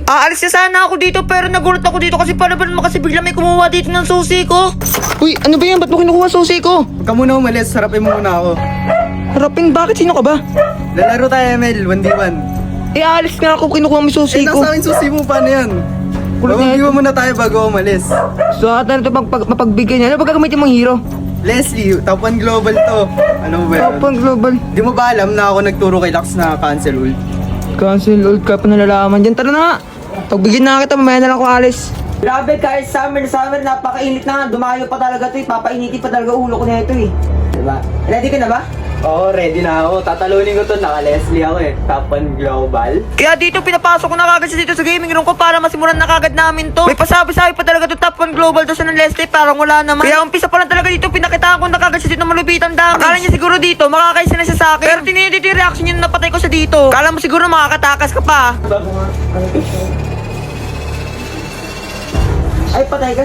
Aalis na sana ako dito pero nagulat ako dito kasi paano ba naman kasi bigla may kumuha dito ng susi ko. Uy, ano ba yan? Ba't mo kinukuha susi ko? Huwag ka muna umalis, harapin mo muna ako. Harapin, bakit? Sino ka ba? Lalaro tayo, ML, 1v1. Aalis nga ako, kinukuha mo yung susi ko. Nasa akin susi mo, paano yan? Mag-1v1 muna tayo bago umalis. So, at ano ito mapagbigay niya? Ano ba gagamitin mong hero? Leslie, top 1 global to. Ano ba yun? Tapang global. Di mo ba alam na ako nagturo kay Lax na cancel ult? Cancel old ka pa nalalaman dyan. Tara na nga. Pagbigyan na kita, mamaya na lang ako alis. Grabe kahit summer, napakainit na nga. Dumayo pa talaga to eh. Papainitin pa talaga ulo ko na ito eh. Diba? Ready ka na ba? Oo, ready na ako. Tatalunin ko to, naka-Leslie ako eh. Top 1 global. Kaya dito pinapasok ko na kagad siya dito sa gaming room ko para masimulan na kagad namin to. May pasabi-sabi pa talaga to top 1 global to sa ng Leslie, parang wala naman. Kaya umpisa pa lang talaga dito, pinakitaan ko na kagad siya dito malupitan damage. Akala niya siguro dito, makakaisa na siya sa akin. Pero tinignan dito yung reaction niya na napatay ko siya dito. Kala mo siguro makakatakas ka pa. Ay, patay ka?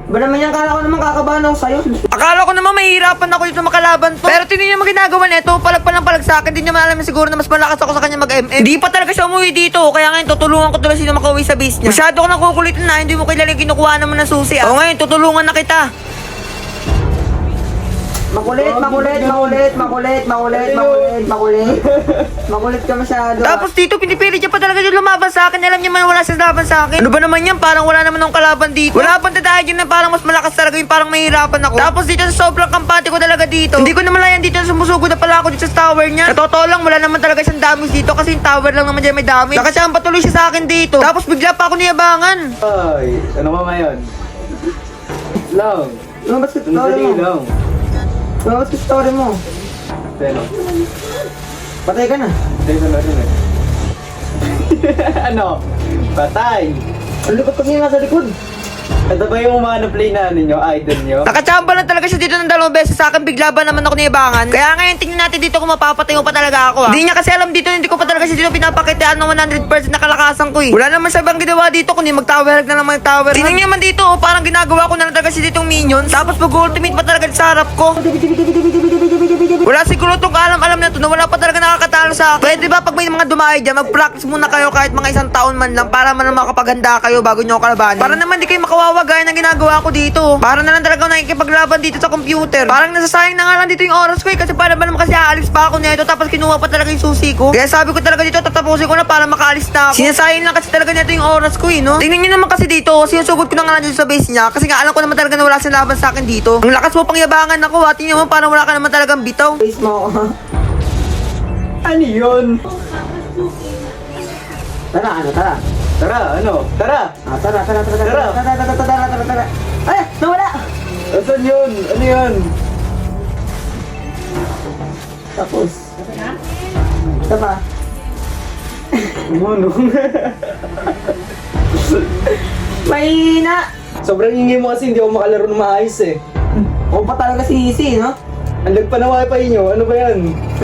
Ba naman yan, akala ko naman kakabahan ako sa'yo. Akala ko naman mahihirapan ako dito makalaban to. Pero tingnan niyo mga ginagawa nito, palag sa akin. Hindi niya alam siguro na mas malakas ako sa kanya mag-MM. Hindi pa talaga siya umuwi dito, kaya ngayon tutulungan ko tuloy sino makauwi sa base niya. Masyado ko nakukulitin na, hindi mo kilala kinukuha naman ng susi. O ngayon, tutulungan na kita. Makulit ka masyado. Tapos dito, pinipilit niya pa talaga yung lumaban sa akin. Alam niya man wala siya laban sa akin. Ano ba naman yan? Parang wala naman ng kalaban dito. Wala pang tatahan yun na parang mas malakas talaga yung parang mahirapan ako. Tapos dito sa sobrang kampante ko talaga dito. Hindi ko naman layan dito na sumusugod na pala ako dito sa tower niya. Sa totoo lang, wala naman talaga siyang damage dito kasi yung tower lang naman dyan may damage. Nakasiyang patuloy siya sa akin dito. Tapos bigla pa ako niyabangan. Ay, ano ba ngayon? Long. Lumabas ka Long. Lumabas ka story mo. Pero, Patay ka na. dito na rin eh. Ano? Patay. Ang likod pa nga sa likod. Ito ba yung mga na-play na ninyo, idol nyo? Nakachamba lang talaga siya dito ng 2 beses sa akin. Bigla ba naman ako niyabangan? Kaya ngayon tingnan natin dito kung mapapatay mo pa talaga ako. Hindi niya kasi alam dito, hindi ko pa talaga siya dito pinapakitaan ng 100% na kalakasan ko eh. Wala naman siya bang ginawa dito kundi mag-tower na naman tower. Tingnan niya man dito, oh, parang ginagawa ko na lang talaga siya ditong minions. Tapos mag-ultimate pa talaga sa harap ko. Wala siguro itong alam na to na wala pa talaga nakakatalo sa akin. Pwede ba pag may mga dumayo dyan, mag-practice muna kayo kahit mga 1 taon man lang para man makapaghanda kayo bago nyo kalabanin. Para naman di kayo makawawa gaya ng ginagawa ko dito. Para na lang talaga ako nakikipaglaban dito sa computer. Parang nasasayang na nga lang dito yung oras ko eh. Kasi para ba naman kasi aalis pa ako nito tapos kinuha pa talaga yung susi ko. Kaya sabi ko talaga dito tatapusin ko na para makaalis na ako. Sinasayang lang kasi talaga nito yung oras ko eh, no? Tingnan nyo naman kasi dito, sinusugod ko na nga lang dito sa base niya. Kasi nga alam ko naman talaga na wala silang laban sa akin dito. Ang lakas mo pang yabangan ako ha. Tingnan mo parang wala ka naman talagang bitaw. Base mo ako. Ano yun? Tara, tara. Tara, ano? Tara! Tara. Ay, nawala! Asan yun? Ano yun? Tapos. Ito pa. Ano? Mahina! Sobrang ingay mo kasi hindi ako makalaro ng maayos eh. Ako pa talaga si Easy, no? Ang lag pa na wifi nyo, ano ba yan?